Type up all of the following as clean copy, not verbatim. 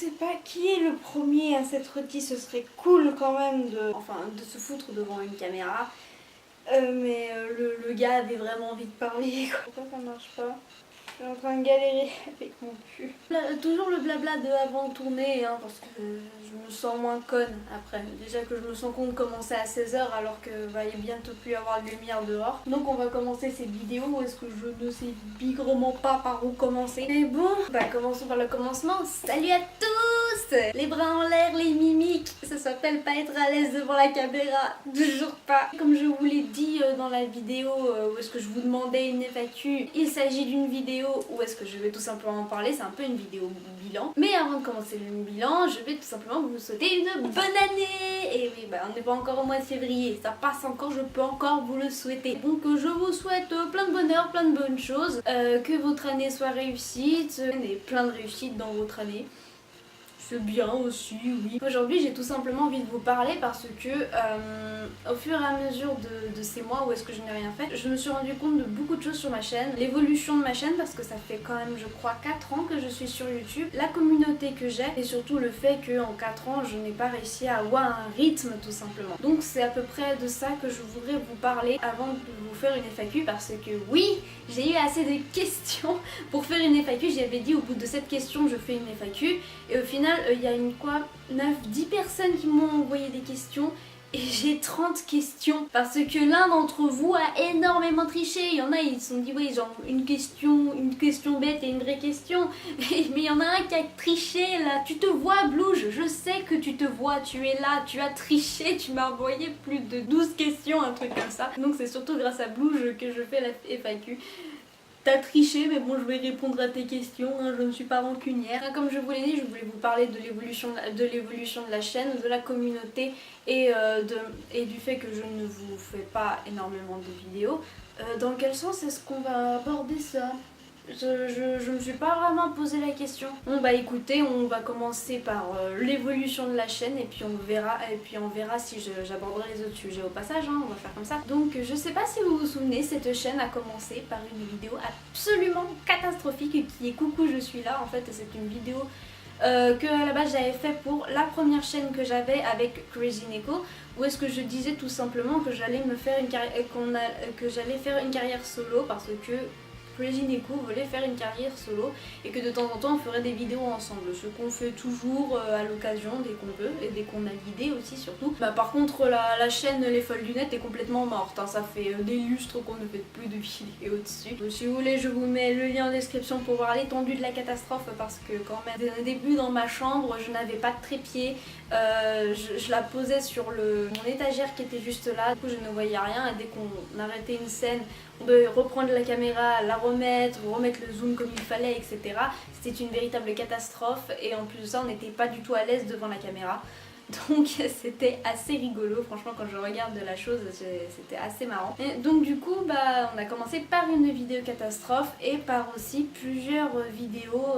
sais pas qui est le premier à s'être dit ce serait cool quand même de se foutre devant une caméra. Mais le gars avait vraiment envie de parler. Pourquoi ça marche pas? Je suis en train de galérer avec mon cul. Toujours le blabla de avant de tourner, hein, parce que je me sens moins conne après. Déjà que je me sens con de commencer à 16 h alors que va bientôt plus y avoir de lumière dehors. Donc on va commencer cette vidéo où est-ce que je ne sais bigrement pas par où commencer. Mais bon, bah commençons par le commencement. Salut à tous! Les bras en l'air, les mimiques, ça s'appelle pas être à l'aise devant la caméra, toujours pas. Comme je vous l'ai dit dans la vidéo où est-ce que je vous demandais une FAQ, il s'agit d'une vidéo où est-ce que je vais tout simplement en parler, c'est un peu une vidéo bilan. Mais avant de commencer le bilan, je vais tout simplement vous souhaiter une bonne année. Et oui, bah on n'est pas encore au mois de février, ça passe encore, je peux encore vous le souhaiter. Donc je vous souhaite plein de bonheur, plein de bonnes choses, que votre année soit réussite, et plein de réussites dans votre année. C'est bien aussi, oui. Aujourd'hui j'ai tout simplement envie de vous parler parce que au fur et à mesure de ces mois où est-ce que je n'ai rien fait, je me suis rendu compte de beaucoup de choses sur ma chaîne. L'évolution de ma chaîne parce que ça fait quand même je crois 4 ans que je suis sur YouTube, la communauté que j'ai et surtout le fait qu'en 4 ans je n'ai pas réussi à avoir un rythme tout simplement. Donc c'est à peu près de ça que je voudrais vous parler avant de vous faire une FAQ parce que oui, j'ai eu assez de questions pour faire une FAQ. J'avais dit au bout de 7 questions je fais une FAQ et au final il y a 9-10 personnes qui m'ont envoyé des questions et j'ai 30 questions parce que l'un d'entre vous a énormément triché. Il y en a, ils se sont dit oui, genre une question bête et une vraie question, mais il y en a un qui a triché là. Tu te vois Blouge, je sais que tu te vois, tu es là, tu as triché, tu m'as envoyé plus de 12 questions, un truc comme ça. Donc c'est surtout grâce à Blouge que je fais la FAQ. T'as triché, mais bon, je vais répondre à tes questions, hein, je ne suis pas rancunière. Comme je vous l'ai dit, je voulais vous parler de l'évolution de la chaîne, de la communauté et du fait que je ne vous fais pas énormément de vidéos. Dans quel sens est-ce qu'on va aborder ça ? Je me suis pas vraiment posé la question. Bon bah écoutez, on va commencer par l'évolution de la chaîne et puis on verra si j'aborderai les autres sujets au passage, hein, on va faire comme ça. Donc je sais pas si vous vous souvenez, cette chaîne a commencé par une vidéo absolument catastrophique qui est coucou je suis là. En fait c'est une vidéo que à la base j'avais fait pour la première chaîne que j'avais avec Crazy Neko, où est-ce que je disais tout simplement que j'allais me faire que j'allais faire une carrière solo parce que Crazy Neko voulait faire une carrière solo et que de temps en temps on ferait des vidéos ensemble, ce qu'on fait toujours à l'occasion dès qu'on peut et dès qu'on a l'idée aussi surtout. Bah, par contre la chaîne Les Folles du Net est complètement morte, hein. Ça fait des lustres qu'on ne fait plus de vidéos dessus. Donc, si vous voulez je vous mets le lien en description pour voir l'étendue de la catastrophe parce que quand même au début dans ma chambre je n'avais pas de trépied, je la posais sur mon étagère qui était juste là, du coup je ne voyais rien et dès qu'on arrêtait une scène on devait reprendre la caméra, la remettre le zoom comme il fallait, etc. C'était une véritable catastrophe et en plus de ça on n'était pas du tout à l'aise devant la caméra. Donc c'était assez rigolo, franchement quand je regarde de la chose c'était assez marrant. Et donc du coup bah on a commencé par une vidéo catastrophe et par aussi plusieurs vidéos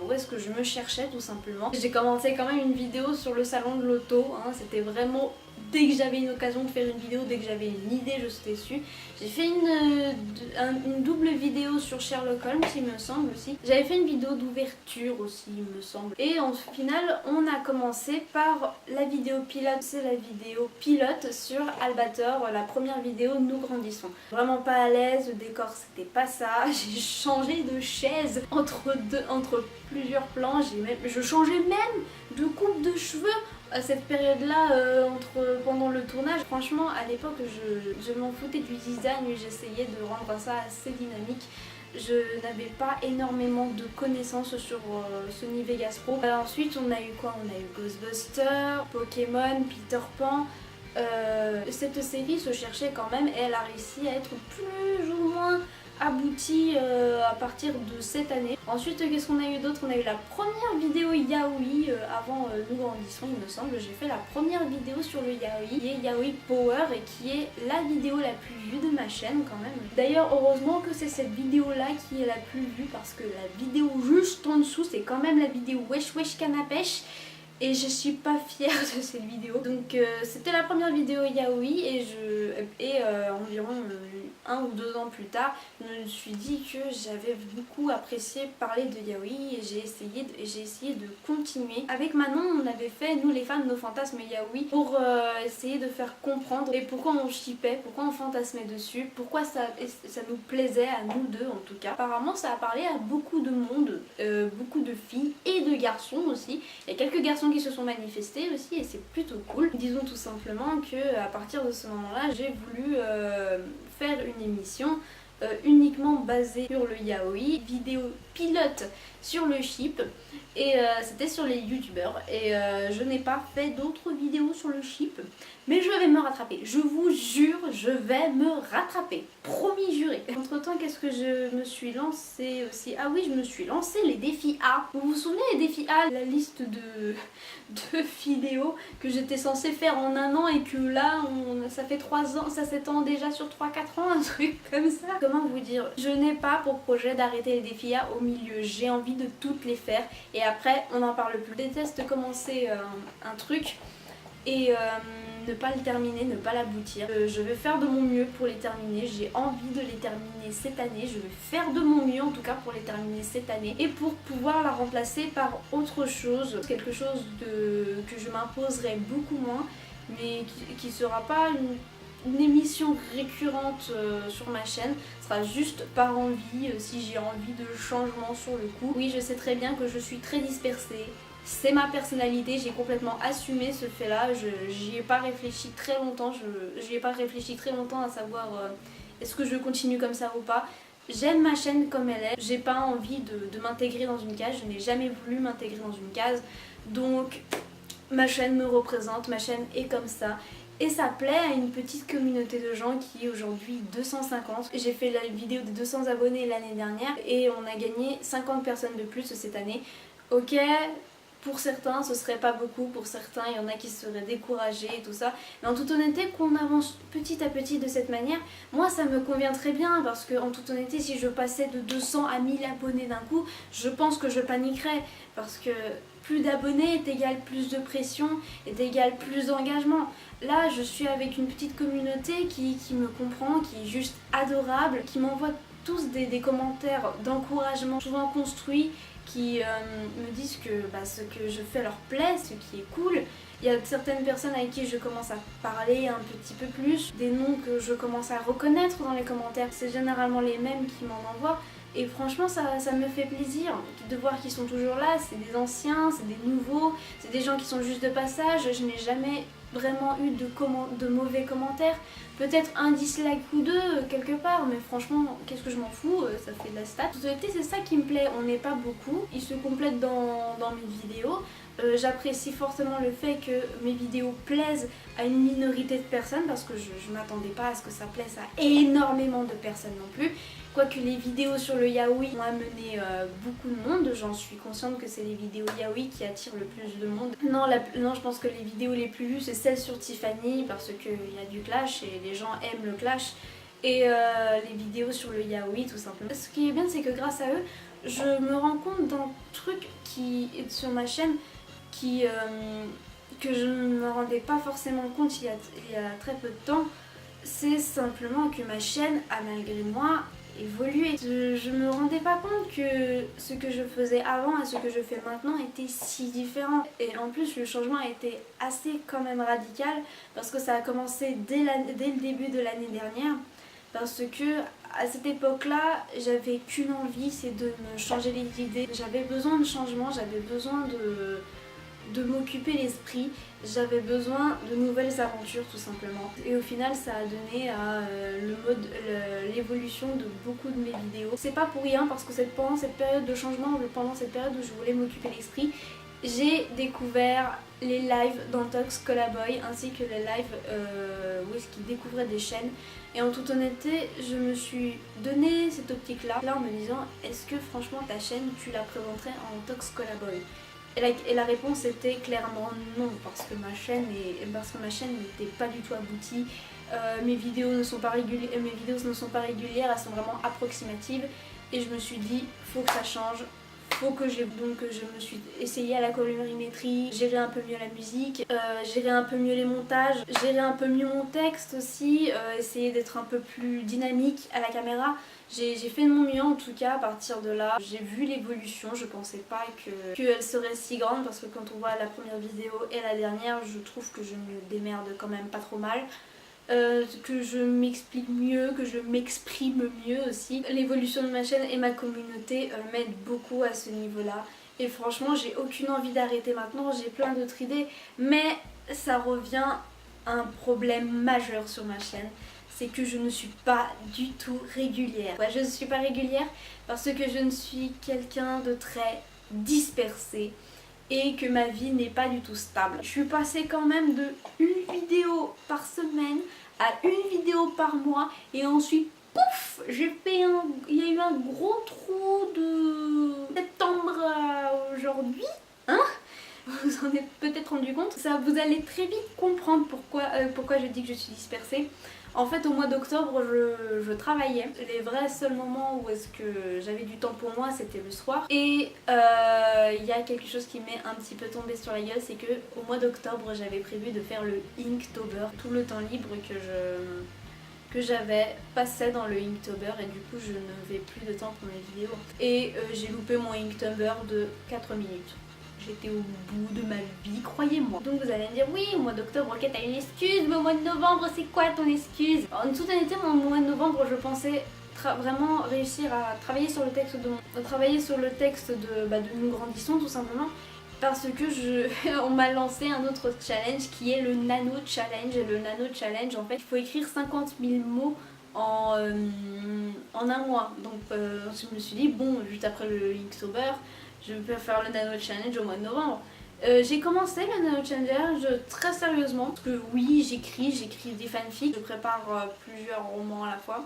où est-ce que je me cherchais tout simplement. J'ai commencé quand même une vidéo sur le salon de l'auto, hein, c'était vraiment dès que j'avais une occasion de faire une vidéo, dès que j'avais une idée je sautais dessus. J'ai fait une double vidéo sur Sherlock Holmes il me semble aussi. J'avais fait une vidéo d'ouverture aussi il me semble. Et en final on a commencé par la vidéo pilote, c'est la vidéo pilote sur Albator, la première vidéo Nous grandissons. Vraiment pas à l'aise, le décor c'était pas ça, j'ai changé de chaise entre plusieurs plans, je changeais même de coupe de cheveux à cette période-là, pendant le tournage. Franchement, à l'époque, je m'en foutais du design, j'essayais de rendre ça assez dynamique. Je n'avais pas énormément de connaissances sur Sony Vegas Pro. Ensuite, on a eu quoi? On a eu Ghostbusters, Pokémon, Peter Pan. Cette série se cherchait quand même et elle a réussi à être plus ou moins abouti à partir de cette année. Ensuite qu'est-ce qu'on a eu d'autre? On a eu la première vidéo Yaoi avant Nous grandissons il me semble. J'ai fait la première vidéo sur le Yaoi qui est Yaoi Power et qui est la vidéo la plus vue de ma chaîne quand même. D'ailleurs heureusement que c'est cette vidéo là qui est la plus vue parce que la vidéo juste en dessous c'est quand même la vidéo Wesh Wesh Canapèche. Et je suis pas fière de cette vidéo. Donc c'était la première vidéo Yaoi et environ 1 ou 2 ans plus tard, je me suis dit que j'avais beaucoup apprécié parler de yaoi et j'ai essayé de continuer. Avec Manon, on avait fait, nous les femmes, nos fantasmes yaoi pour essayer de faire comprendre et pourquoi on shippait, pourquoi on fantasmait dessus, pourquoi ça nous plaisait à nous deux en tout cas. Apparemment ça a parlé à beaucoup de monde, beaucoup de filles et de garçons aussi. Il y a quelques garçons qui se sont manifestés aussi et c'est plutôt cool. Disons tout simplement que à partir de ce moment-là, j'ai voulu faire une émission uniquement basée sur le yaoi, vidéo pilote sur le ship et c'était sur les youtubeurs et je n'ai pas fait d'autres vidéos sur le ship mais je vais me rattraper, je vous jure, je vais me rattraper, promis juré. Entre temps, qu'est-ce que je me suis lancée aussi? Ah oui, je me suis lancée les défis A. Vous vous souvenez les défis A, la liste de vidéos que j'étais censée faire en 1 an et que là ça fait 3 ans, ça s'étend déjà sur 3-4 ans, un truc comme ça. Comment vous dire, je n'ai pas pour projet d'arrêter les défis A au milieu, j'ai envie de toutes les faire et après on n'en parle plus. Je déteste commencer un truc et ne pas le terminer, ne pas l'aboutir. Je vais faire de mon mieux pour les terminer, j'ai envie de les terminer cette année, je vais faire de mon mieux en tout cas pour les terminer cette année et pour pouvoir la remplacer par autre chose, quelque chose que je m'imposerai beaucoup moins mais qui sera pas une émission récurrente sur ma chaîne, ce sera juste par envie, si j'ai envie de changement sur le coup. Oui, je sais très bien que je suis très dispersée, c'est ma personnalité, j'ai complètement assumé ce fait là, j'y ai pas réfléchi très longtemps, à savoir est-ce que je continue comme ça ou pas. J'aime ma chaîne comme elle est, j'ai pas envie de m'intégrer dans une case, je n'ai jamais voulu m'intégrer dans une case, donc ma chaîne me représente, ma chaîne est comme ça. Et ça plaît à une petite communauté de gens qui est aujourd'hui 250. J'ai fait la vidéo des 200 abonnés l'année dernière et on a gagné 50 personnes de plus cette année. Ok, pour certains ce serait pas beaucoup, pour certains il y en a qui seraient découragés et tout ça. Mais en toute honnêteté, qu'on avance petit à petit de cette manière, moi ça me convient très bien parce que en toute honnêteté, si je passais de 200 à 1000 abonnés d'un coup, je pense que je paniquerais parce que plus d'abonnés est égal plus de pression, est égal plus d'engagement. Là, je suis avec une petite communauté qui me comprend, qui est juste adorable, qui m'envoie tous des commentaires d'encouragement, souvent construits, qui me disent que ce que je fais leur plaît, ce qui est cool. Il y a certaines personnes avec qui je commence à parler un petit peu plus, des noms que je commence à reconnaître dans les commentaires. C'est généralement les mêmes qui m'en envoient. Et franchement ça me fait plaisir de voir qu'ils sont toujours là, c'est des anciens, c'est des nouveaux, c'est des gens qui sont juste de passage, je n'ai jamais vraiment eu de mauvais commentaires, peut-être un dislike ou deux quelque part, mais franchement qu'est-ce que je m'en fous, ça fait de la stat. En réalité c'est ça qui me plaît, on n'est pas beaucoup, ils se complètent dans mes vidéos. J'apprécie fortement le fait que mes vidéos plaisent à une minorité de personnes parce que je m'attendais pas à ce que ça plaise à énormément de personnes non plus. Quoique les vidéos sur le yaoi ont amené beaucoup de monde, j'en suis consciente que c'est les vidéos yaoi qui attirent le plus de monde. Non, je pense que les vidéos les plus vues c'est celles sur Tiffany parce qu'il y a du clash et les gens aiment le clash. Et les vidéos sur le yaoi tout simplement. Ce qui est bien c'est que grâce à eux, je me rends compte d'un truc qui est sur ma chaîne que je ne me rendais pas forcément compte il y a très peu de temps. C'est simplement que ma chaîne a malgré moi évolué. Je me rendais pas compte que ce que je faisais avant et ce que je fais maintenant était si différent. Et en plus le changement a été assez quand même radical parce que ça a commencé dès le début de l'année dernière. Parce que à cette époque-là, j'avais qu'une envie, c'est de me changer les idées. J'avais besoin de changement, j'avais besoin de m'occuper l'esprit, j'avais besoin de nouvelles aventures tout simplement. Et au final ça a donné à l'évolution de beaucoup de mes vidéos. C'est pas pour rien parce que pendant cette période de changement, pendant cette période où je voulais m'occuper l'esprit, j'ai découvert les lives d'Antox Colaboy ainsi que les lives où est-ce qu'il découvrait des chaînes. Et en toute honnêteté, je me suis donné cette optique-là en me disant est-ce que franchement ta chaîne tu la présenterais en Antox Colaboy? Et la réponse était clairement non, parce que ma chaîne n'était pas du tout aboutie. Mes vidéos ne sont pas régulières, elles sont vraiment approximatives. Et je me suis dit, faut que ça change, faut que je me suis essayée à la colorimétrie, gérer un peu mieux la musique, gérer un peu mieux les montages, gérer un peu mieux mon texte aussi, essayer d'être un peu plus dynamique à la caméra. J'ai fait de mon mieux en tout cas. À partir de là, j'ai vu l'évolution. Je pensais pas qu'elle serait si grande, parce que quand on voit la première vidéo et la dernière, je trouve que je me démerde quand même pas trop mal. Que je m'explique mieux, que je m'exprime mieux aussi. L'évolution de ma chaîne et ma communauté m'aident beaucoup à ce niveau-là. Et franchement, j'ai aucune envie d'arrêter maintenant, j'ai plein d'autres idées, mais ça revient à un problème majeur sur ma chaîne. C'est que je ne suis pas du tout régulière. Ouais, je ne suis pas régulière parce que je ne suis quelqu'un de très dispersé et que ma vie n'est pas du tout stable. Je suis passée quand même de une vidéo par semaine à une vidéo par mois, et ensuite pouf, il y a eu un gros trou de septembre à aujourd'hui, hein? Vous vous en êtes peut-être rendu compte. Ça, vous allez très vite comprendre pourquoi je dis que je suis dispersée. En fait, au mois d'octobre, je travaillais. Les vrais seuls moments où est-ce que j'avais du temps pour moi, c'était le soir. Et il y a quelque chose qui m'est un petit peu tombé sur la gueule, c'est que au mois d'octobre, j'avais prévu de faire le Inktober. Tout le temps libre que j'avais passé dans le Inktober, et du coup, je n'avais plus de temps pour mes vidéos. Et j'ai loupé mon Inktober de 4 minutes. J'étais au bout de ma vie, croyez-moi. Donc vous allez me dire, oui, au mois d'octobre, ok, t'as une excuse, mais au mois de novembre, c'est quoi ton excuse? En toute honnêteté, au mois de novembre, je pensais vraiment réussir à travailler sur le texte de Nous grandissons, tout simplement. Parce que on m'a lancé un autre challenge qui est le Nano Challenge. Et le Nano Challenge, en fait, il faut écrire 50 000 mots en un mois. Donc je me suis dit, bon, juste après le Inktober, je peux faire le Nano Challenge au mois de novembre. J'ai commencé le Nano Challenge très sérieusement, parce que oui, j'écris des fanfics, je prépare plusieurs romans à la fois,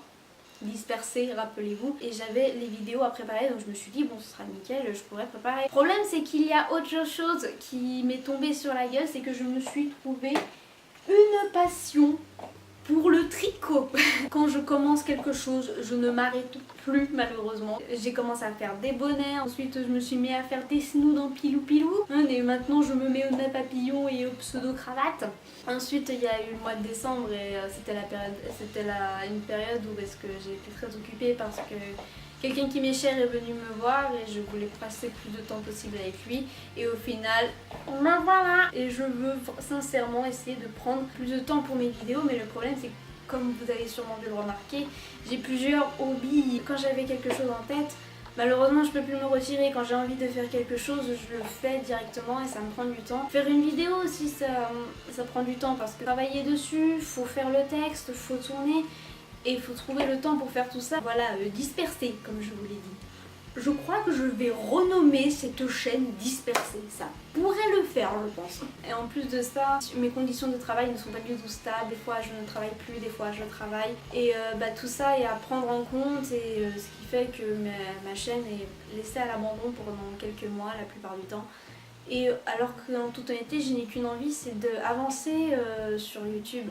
dispersés, rappelez-vous, et j'avais les vidéos à préparer, donc je me suis dit bon, ce sera nickel, je pourrais préparer. Le problème, c'est qu'il y a autre chose qui m'est tombée sur la gueule, c'est que je me suis trouvé une passion pour le tricot. Quand je commence quelque chose, je ne m'arrête plus malheureusement. J'ai commencé à faire des bonnets, ensuite je me suis mis à faire des snoods en pilou pilou, et maintenant je me mets au nœud papillon et au pseudo cravate. Ensuite il y a eu le mois de décembre, et c'était une période où est-ce que j'ai été très occupée parce que quelqu'un qui m'est cher est venu me voir et je voulais passer le plus de temps possible avec lui, et au final, me voilà. Et je veux sincèrement essayer de prendre plus de temps pour mes vidéos, mais le problème c'est que, comme vous avez sûrement dû le remarquer, j'ai plusieurs hobbies. Quand j'avais quelque chose en tête, malheureusement je peux plus me retirer. Quand j'ai envie de faire quelque chose, je le fais directement et ça me prend du temps. Faire une vidéo aussi, ça prend du temps parce que travailler dessus, faut faire le texte, faut tourner. Et il faut trouver le temps pour faire tout ça. Voilà, dispersé, comme je vous l'ai dit. Je crois que je vais renommer cette chaîne Dispersée. Ça pourrait le faire, je pense. Et en plus de ça, mes conditions de travail ne sont pas du tout stables. Des fois, je ne travaille plus, des fois, je travaille. Et tout ça est à prendre en compte. Et ce qui fait que ma chaîne est laissée à l'abandon pendant quelques mois, la plupart du temps. Et alors qu'en toute honnêteté, je n'ai qu'une envie, c'est d'avancer sur YouTube.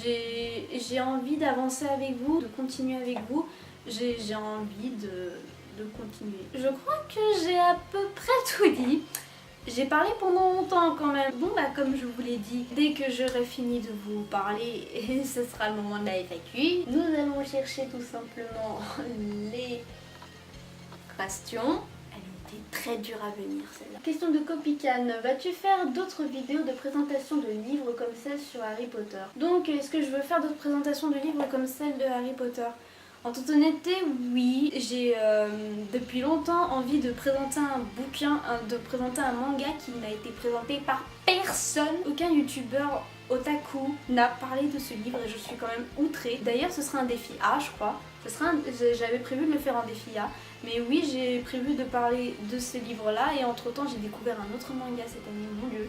J'ai envie d'avancer avec vous, de continuer avec vous. J'ai envie de continuer. Je crois que j'ai à peu près tout dit. J'ai parlé pendant longtemps quand même. Bon comme je vous l'ai dit, dès que j'aurai fini de vous parler, ce sera le moment de la FAQ. Nous allons chercher tout simplement les questions. Très dur à venir celle-là. Question de Copican, vas-tu faire d'autres vidéos de présentation de livres comme celle sur Harry Potter? Donc est-ce que je veux faire d'autres présentations de livres comme celle de Harry Potter? En toute honnêteté, oui. J'ai depuis longtemps envie de présenter un bouquin, de présenter un manga qui n'a été présenté par personne. Aucun youtubeur otaku n'a parlé de ce livre et je suis quand même outrée. D'ailleurs ce sera un défi A, je crois. J'avais prévu de le faire en défi A, mais oui, j'ai prévu de parler de ce livre-là, et entre-temps j'ai découvert un autre manga cette année, mon Dieu.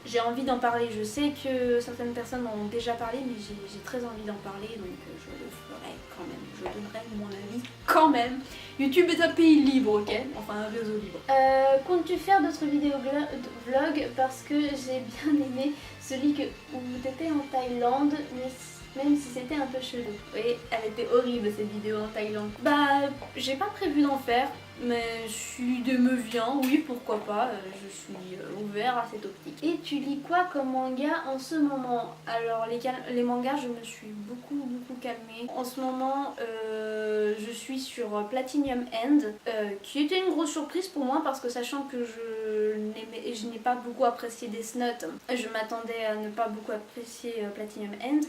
J'ai envie d'en parler, je sais que certaines personnes en ont déjà parlé, mais j'ai très envie d'en parler, donc je le ferai quand même. Je donnerai mon avis quand même. YouTube est un pays libre, ok? Enfin un réseau libre. Comptes-tu faire d'autres vidéos vlogs? Parce que j'ai bien aimé celui où tu étais en Thaïlande, mais même si c'était un peu chelou. Oui, elle était horrible cette vidéo en Thaïlande. Bah, j'ai pas prévu d'en faire, mais si l'idée me vient, oui, pourquoi pas, je suis ouvert à cette optique. Et tu lis quoi comme manga en ce moment? Alors, les mangas, je me suis beaucoup calmée. En ce moment, je suis sur Platinum End, qui était une grosse surprise pour moi parce que sachant que je n'ai pas beaucoup apprécié Death Note, je m'attendais à ne pas beaucoup apprécier Platinum End.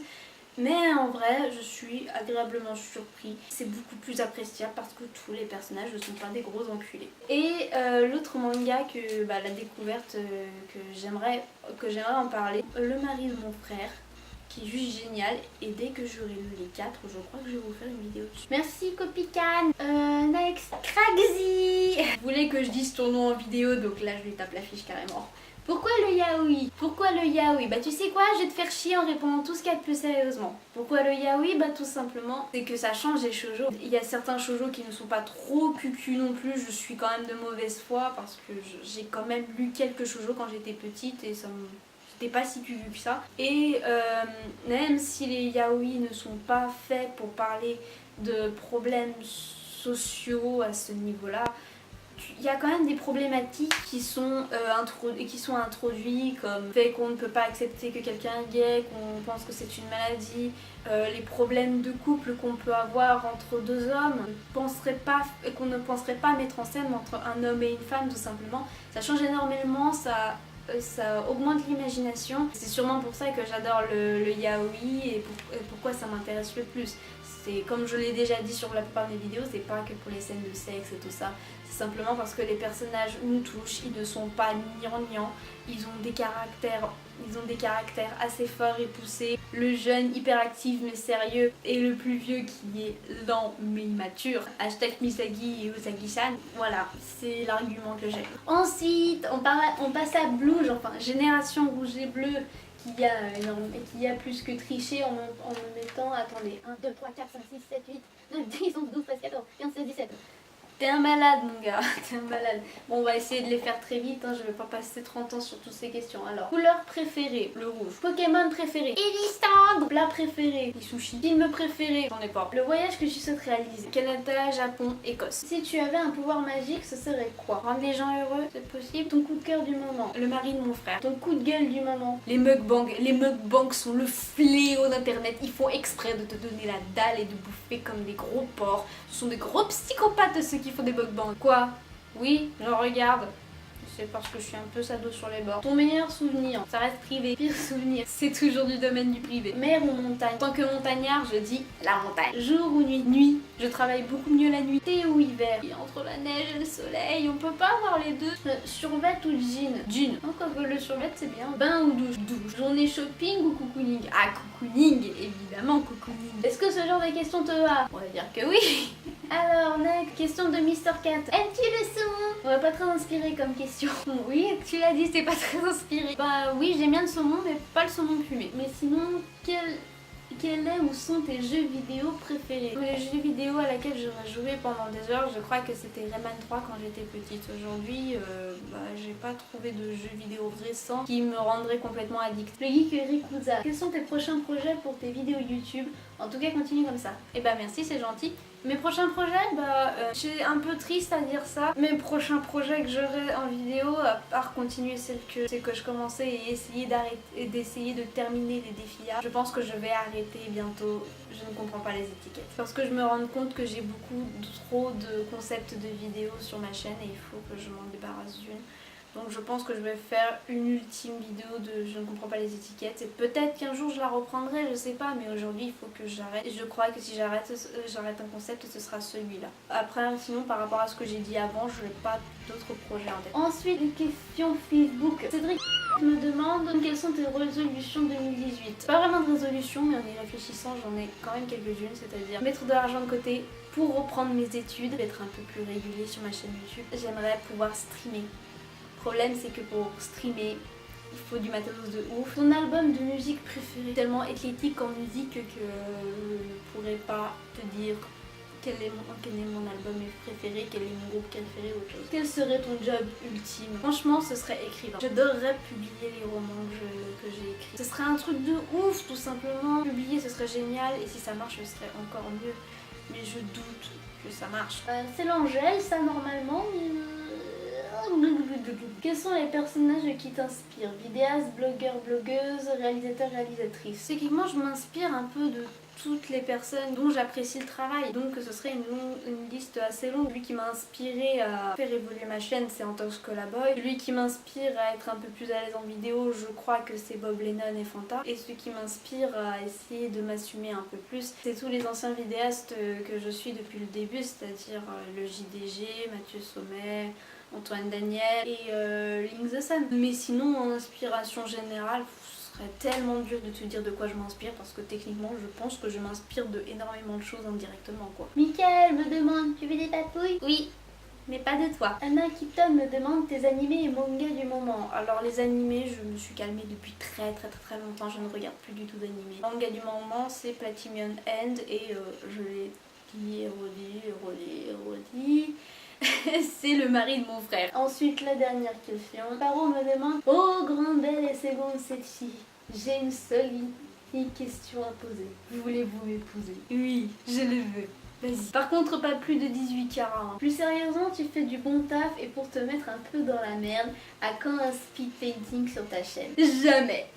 Mais en vrai, je suis agréablement surpris. C'est beaucoup plus appréciable parce que tous les personnages ne sont pas des gros enculés. Et l'autre manga que la découverte que j'aimerais en parler, Le mari de mon frère, qui est juste génial. Et dès que j'aurai lu les 4, je crois que je vais vous faire une vidéo dessus. Merci Copican. Next, Kragzy. Vous voulez que je dise ton nom en vidéo, donc là je lui tape l'affiche carrément. Pourquoi le yaoi? Pourquoi le yaoi? Bah tu sais quoi, je vais te faire chier en répondant tout ce qu'il y a de plus sérieusement. Pourquoi le yaoi? Bah tout simplement, c'est que ça change des shoujo. Il y a certains shoujo qui ne sont pas trop cucu non plus, je suis quand même de mauvaise foi parce que j'ai quand même lu quelques shoujo quand j'étais petite et ça me... C'était pas si cucu que ça. Et même si les yaoi ne sont pas faits pour parler de problèmes sociaux à ce niveau-là, il y a quand même des problématiques qui sont introduites, comme le fait qu'on ne peut pas accepter que quelqu'un est gay, qu'on pense que c'est une maladie, les problèmes de couple qu'on peut avoir entre deux hommes, qu'on ne penserait pas mettre en scène entre un homme et une femme tout simplement. Ça change énormément, ça augmente l'imagination. C'est sûrement pour ça que j'adore le yaoi et pourquoi ça m'intéresse le plus. C'est comme je l'ai déjà dit sur la plupart des vidéos, c'est pas que pour les scènes de sexe et tout ça. C'est simplement parce que les personnages nous touchent, ils ne sont pas gnangnan, ils ont des caractères assez forts et poussés. Le jeune hyperactif mais sérieux et le plus vieux qui est lent mais immature. Hashtag Misagi et Usagi-san. Voilà, c'est l'argument que j'ai. Ensuite, on passe à Blues, enfin Génération Rouge et Bleu. Qui a plus que triché en me mettant, attendez, 1, 2, 3, 4, 5, 6, 7, 8, 9, 10, 11, 12, 13, 14, 15, 16, 17. T'es un malade mon gars, t'es un malade. Bon, on va essayer de les faire très vite, hein. Je vais pas passer 30 ans sur toutes ces questions. Alors, couleur préférée, le rouge. Pokémon préféré, Elisandre. Plat préféré, les sushis. Film préféré, j'en ai pas. Le voyage que tu souhaites réaliser, Canada, Japon, Écosse. Si tu avais un pouvoir magique, ce serait quoi? Rendre les gens heureux, c'est possible. Ton coup de cœur du moment, le mari de mon frère. Ton coup de gueule du moment, les mukbangs. Les mukbangs sont le fléau d'internet. Ils font exprès de te donner la dalle et de bouffer comme des gros porcs. Ce sont des gros psychopathes ceux qui font des mukbangs. Quoi? Oui, je regarde. C'est parce que je suis un peu sado sur les bords. Ton meilleur souvenir, ça reste privé. Pire souvenir, c'est toujours du domaine du privé. Mer ou montagne? En tant que montagnard, je dis la montagne. Jour ou nuit? Nuit. Je travaille beaucoup mieux la nuit. Été ou hiver? Et entre la neige et le soleil, on peut pas avoir les deux. Survêt ou jean? Jean. Encore que le survêt c'est bien. Bain ou douche? Douche. Journée shopping ou cocooning? Ah, cocooning, évidemment cocooning. Est-ce que ce genre de questions te va? On va dire que oui. Alors, next, question de Mr. Cat. Aimes-tu le saumon? On va pas très inspiré comme question. Oui, tu l'as dit, c'est pas très inspiré. Bah oui, j'aime bien le saumon, mais pas le saumon fumé. Mais sinon, quel est ou sont tes jeux vidéo préférés? Les jeux vidéo à laquelle j'aurais joué pendant des heures, je crois que c'était Rayman 3 quand j'étais petite. Aujourd'hui, j'ai pas trouvé de jeux vidéo récents qui me rendraient complètement addict. Le geek Rikuza, quels sont tes prochains projets pour tes vidéos YouTube? En tout cas, continue comme ça. Et bah merci, c'est gentil. Mes prochains projets, je suis un peu triste à dire ça. Mes prochains projets que j'aurai en vidéo, à part continuer celle que je commençais et d'essayer de terminer les défis là, je pense que je vais arrêter bientôt. Je ne comprends pas les étiquettes. Parce que je me rends compte que j'ai trop de concepts de vidéos sur ma chaîne et il faut que je m'en débarrasse d'une. Donc je pense que je vais faire une ultime vidéo de je ne comprends pas les étiquettes. Et peut-être qu'un jour je la reprendrai, je sais pas, mais aujourd'hui il faut que j'arrête. Et je crois que si j'arrête un concept, ce sera celui-là. Après, sinon par rapport à ce que j'ai dit avant, je n'ai pas d'autres projets en tête. Ensuite, une question Facebook. Cédric me demande quelles sont tes résolutions 2018. Pas vraiment de résolution, mais en y réfléchissant, j'en ai quand même quelques-unes, c'est-à-dire mettre de l'argent de côté pour reprendre mes études, être un peu plus régulier sur ma chaîne YouTube. J'aimerais pouvoir streamer. Le problème c'est que pour streamer, il faut du matos de ouf. Ton album de musique préféré? Tellement éclectique en musique que je ne pourrais pas te dire quel est mon album préféré, quel est mon groupe préféré ou autre chose. Quel serait ton job ultime? Franchement, ce serait écrivain. J'adorerais publier les romans que j'ai écrits. Ce serait un truc de ouf, tout simplement. Publier, ce serait génial, et si ça marche, ce serait encore mieux. Mais je doute que ça marche. C'est l'Angèle, ça, normalement. Quels sont les personnages qui t'inspirent? Vidéastes, blogueurs, blogueuses, réalisateurs, réalisatrices. Techniquement, je m'inspire un peu de toutes les personnes dont j'apprécie le travail. Donc ce serait une liste assez longue. Lui qui m'a inspiré à faire évoluer ma chaîne, c'est Antox Colaboy. Lui qui m'inspire à être un peu plus à l'aise en vidéo, je crois que c'est Bob Lennon et Fanta. Et celui qui m'inspire à essayer de m'assumer un peu plus, c'est tous les anciens vidéastes que je suis depuis le début, c'est-à-dire le JDG, Mathieu Sommet, Antoine Daniel et Link the Sun. Mais sinon, en inspiration générale, ce serait tellement dur de te dire de quoi je m'inspire parce que techniquement, je pense que je m'inspire de énormément de choses indirectement, quoi. Michael me demande, tu veux des papouilles? Oui, mais pas de toi. Anna Kipton me demande tes animés et mangas du moment. Alors les animés, je me suis calmée depuis très longtemps, je ne regarde plus du tout d'animés. Manga du moment, c'est Platinum End et je l'ai dit et redit. C'est le mari de mon frère. Ensuite, la dernière question. Paro me demande: oh, grande, belle et seconde cette fille, j'ai une seule unique question à poser. Voulez-vous m'épouser? Oui, je le veux. Vas-y. Par contre, pas plus de 18 carats. Hein. Plus sérieusement, tu fais du bon taf et pour te mettre un peu dans la merde, à quand un speed painting sur ta chaîne? Jamais.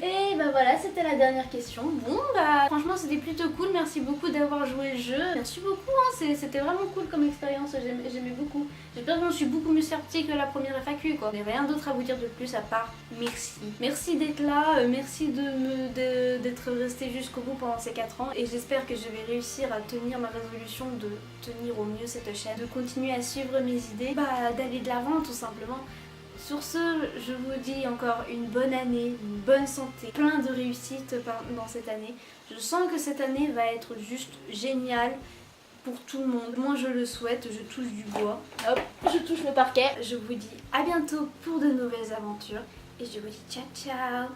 Et bah voilà, c'était la dernière question. Bon bah franchement c'était plutôt cool, merci beaucoup d'avoir joué le jeu. Merci beaucoup, hein. C'était vraiment cool comme expérience, j'aimais beaucoup. J'espère que je me suis beaucoup mieux sortie que la première FAQ quoi. Il n'y a rien d'autre à vous dire de plus à part merci. Merci d'être là, merci d'être resté jusqu'au bout pendant ces 4 ans. Et j'espère que je vais réussir à tenir ma résolution de tenir au mieux cette chaîne, de continuer à suivre mes idées, bah d'aller de l'avant tout simplement. Sur ce, je vous dis encore une bonne année, une bonne santé, plein de réussites dans cette année. Je sens que cette année va être juste géniale pour tout le monde. Moi je le souhaite, je touche du bois. Hop, je touche le parquet. Je vous dis à bientôt pour de nouvelles aventures et je vous dis ciao ciao.